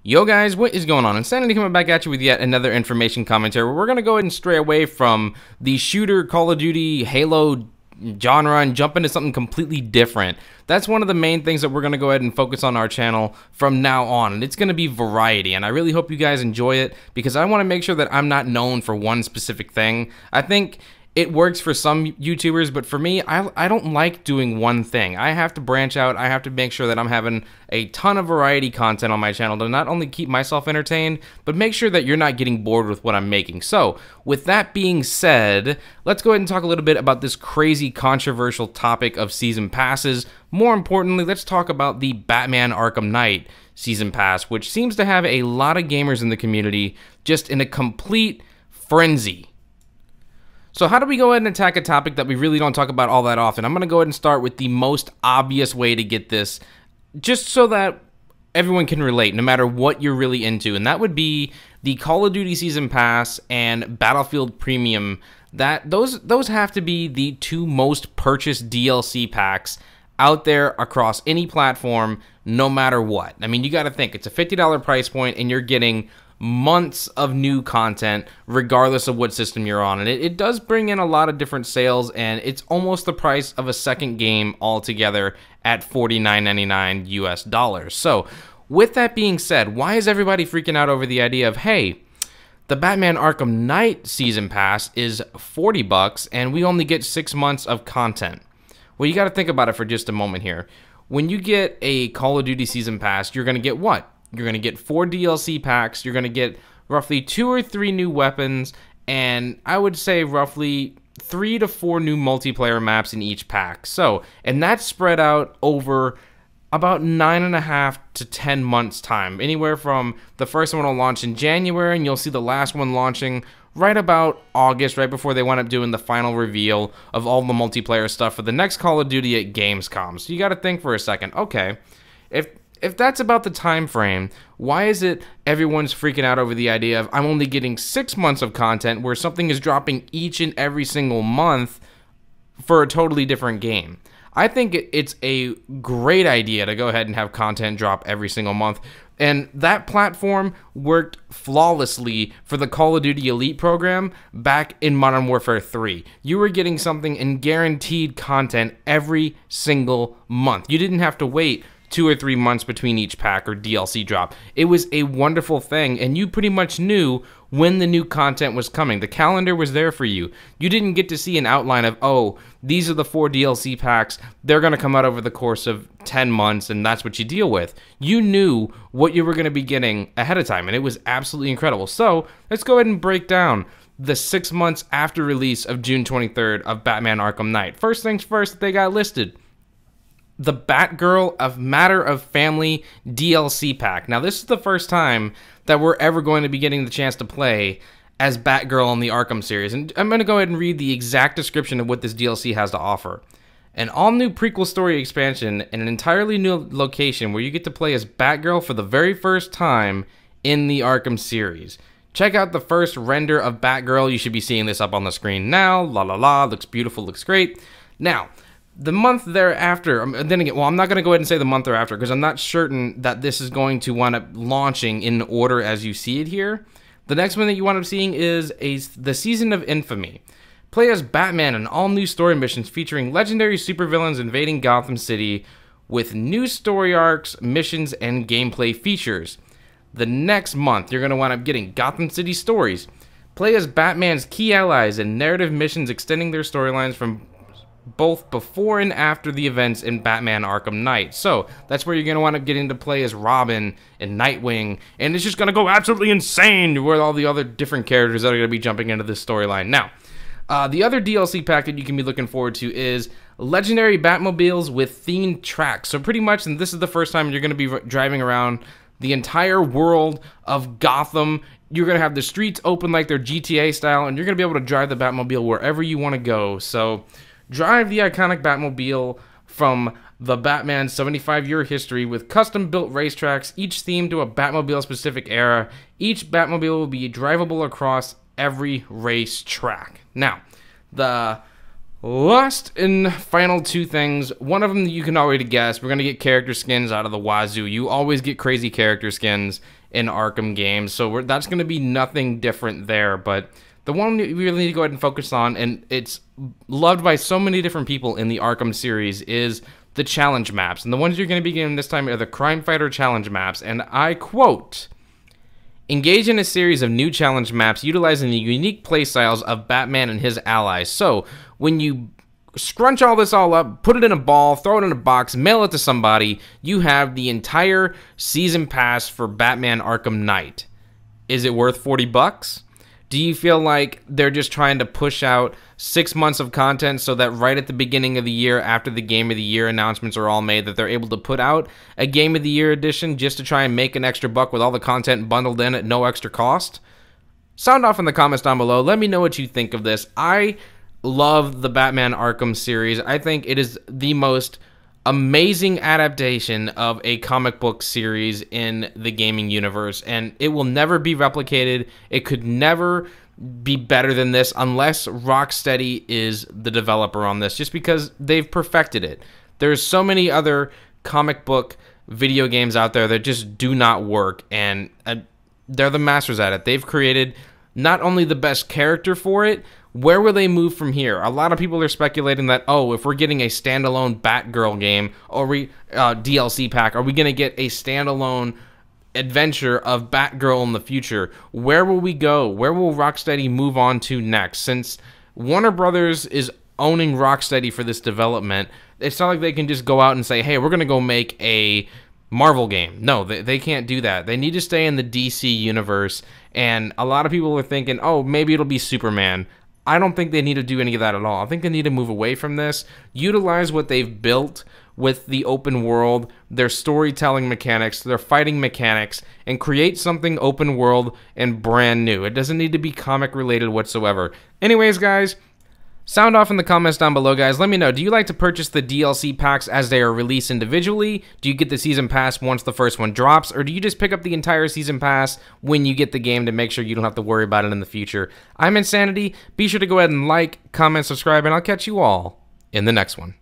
Yo guys, what is going on? Insanity coming back at you with yet another information commentary where we're going to go ahead and stray away from the shooter, Call of Duty, Halo genre and jump into something completely different. That's one of the main things that we're going to go ahead and focus on our channel from now on, and it's going to be variety, and I really hope you guys enjoy it because I want to make sure that I'm not known for one specific thing. I think it works for some YouTubers, but for me, I don't like doing one thing. I have to branch out. I have to make sure that I'm having a ton of variety content on my channel to not only keep myself entertained, but make sure that you're not getting bored with what I'm making. So, with that being said, let's go ahead and talk a little bit about this crazy controversial topic of season passes. More importantly, let's talk about the Batman Arkham Knight season pass, which seems to have a lot of gamers in the community just in a complete frenzy. So how do we go ahead and attack a topic that we really don't talk about all that often? I'm going to go ahead and start with the most obvious way to get this, just so that everyone can relate, no matter what you're really into, and that would be the Call of Duty Season Pass and Battlefield Premium. Those have to be the two most purchased DLC packs out there across any platform, no matter what. I mean, you got to think, it's a $50 price point, and you're getting months of new content regardless of what system you're on, and it does bring in a lot of different sales, and it's almost the price of a second game altogether at $49.99 US. So with that being said, why is everybody freaking out over the idea of, hey, the Batman Arkham Knight season pass is $40 and we only get 6 months of content? Well, you got to think about it for just a moment here. When you get a Call of Duty season pass, you're going to get what? You're going to get 4 DLC packs, you're going to get roughly 2 or 3 new weapons, and I would say roughly 3 to 4 new multiplayer maps in each pack. So, and that's spread out over about 9.5 to 10 months time. Anywhere from the first one will launch in January, and you'll see the last one launching right about August, right before they wind up doing the final reveal of all the multiplayer stuff for the next Call of Duty at Gamescom. So you got to think for a second, okay, if that's about the time frame, why is it everyone's freaking out over the idea of I'm only getting 6 months of content where something is dropping each and every single month for a totally different game? I think it's a great idea to go ahead and have content drop every single month, and that platform worked flawlessly for the Call of Duty Elite program back in Modern Warfare 3. You were getting something in guaranteed content every single month. You didn't have to wait 2 or 3 months between each pack or DLC drop. It was a wonderful thing, and you pretty much knew when the new content was coming. The calendar was there for you. You didn't get to see an outline of, oh, these are the 4 DLC packs. They're going to come out over the course of 10 months, and that's what you deal with. You knew what you were going to be getting ahead of time, and it was absolutely incredible. So let's go ahead and break down the 6 months after release of June 23rd of Batman Arkham Knight. First things first, they got listed. The Batgirl of Matter of Family DLC pack. Now, this is the first time that we're ever going to be getting the chance to play as Batgirl in the Arkham series. And I'm going to go ahead and read the exact description of what this DLC has to offer. An all-new prequel story expansion in an entirely new location where you get to play as Batgirl for the very first time in the Arkham series. Check out the first render of Batgirl. You should be seeing this up on the screen now. La la la. Looks beautiful. Looks great. Now, the month thereafter, then again, well, I'm not going to go ahead and say the month thereafter because I'm not certain that this is going to wind up launching in order as you see it here. The next one that you wind up seeing is the Season of Infamy. Play as Batman in all new story missions featuring legendary supervillains invading Gotham City with new story arcs, missions, and gameplay features. The next month, you're going to wind up getting Gotham City Stories. Play as Batman's key allies in narrative missions extending their storylines from both before and after the events in Batman Arkham Knight. So that's where you're going to want to get into play as Robin and Nightwing, and it's just going to go absolutely insane with all the other different characters that are going to be jumping into this storyline. Now, the other DLC pack that you can be looking forward to is legendary Batmobiles with themed tracks. So pretty much, and this is the first time you're going to be driving around the entire world of Gotham. You're going to have the streets open like they're GTA style, and you're going to be able to drive the Batmobile wherever you want to go. So drive the iconic Batmobile from the Batman's 75-year history with custom-built racetracks, each themed to a Batmobile-specific era. Each Batmobile will be drivable across every race track. Now, the Last and final two things. One of them you can already guess. We're going to get character skins out of the wazoo. You always get crazy character skins in Arkham games, so that's going to be nothing different there. But the one we really need to go ahead and focus on, and it's loved by so many different people in the Arkham series, is the challenge maps. And the ones you're going to be getting this time are the Crime Fighter challenge maps. And I quote, "Engage in a series of new challenge maps utilizing the unique playstyles of Batman and his allies." So when you scrunch all this all up, put it in a ball, throw it in a box, mail it to somebody, you have the entire season pass for Batman Arkham Knight. Is it worth 40 bucks? Do you feel like they're just trying to push out 6 months of content so that right at the beginning of the year, after the Game of the Year announcements are all made, that they're able to put out a Game of the Year edition just to try and make an extra buck with all the content bundled in at no extra cost? Sound off in the comments down below. Let me know what you think of this. I love the Batman Arkham series. I think it is the most amazing adaptation of a comic book series in the gaming universe, and it will never be replicated. It could never be better than this unless Rocksteady is the developer on this, just because they've perfected it. There's so many other comic book video games out there that just do not work, and they're the masters at it. They've created not only the best character for it, where will they move from here? A lot of people are speculating that, oh, if we're getting a standalone Batgirl game or DLC pack, are we going to get a standalone adventure of Batgirl in the future? Where will we go? Where will Rocksteady move on to next? Since Warner Brothers is owning Rocksteady for this development, it's not like they can just go out and say, hey, we're going to go make a Marvel game. No, they can't do that. They need to stay in the DC universe, and a lot of people are thinking, oh, maybe it'll be Superman. I don't think they need to do any of that at all. I think they need to move away from this, utilize what they've built with the open world, their storytelling mechanics, their fighting mechanics, and create something open world and brand new. It doesn't need to be comic related whatsoever. Anyways, guys, sound off in the comments down below, guys. Let me know, do you like to purchase the DLC packs as they are released individually? Do you get the season pass once the first one drops? Or do you just pick up the entire season pass when you get the game to make sure you don't have to worry about it in the future? I'm Insanity. Be sure to go ahead and like, comment, subscribe, and I'll catch you all in the next one.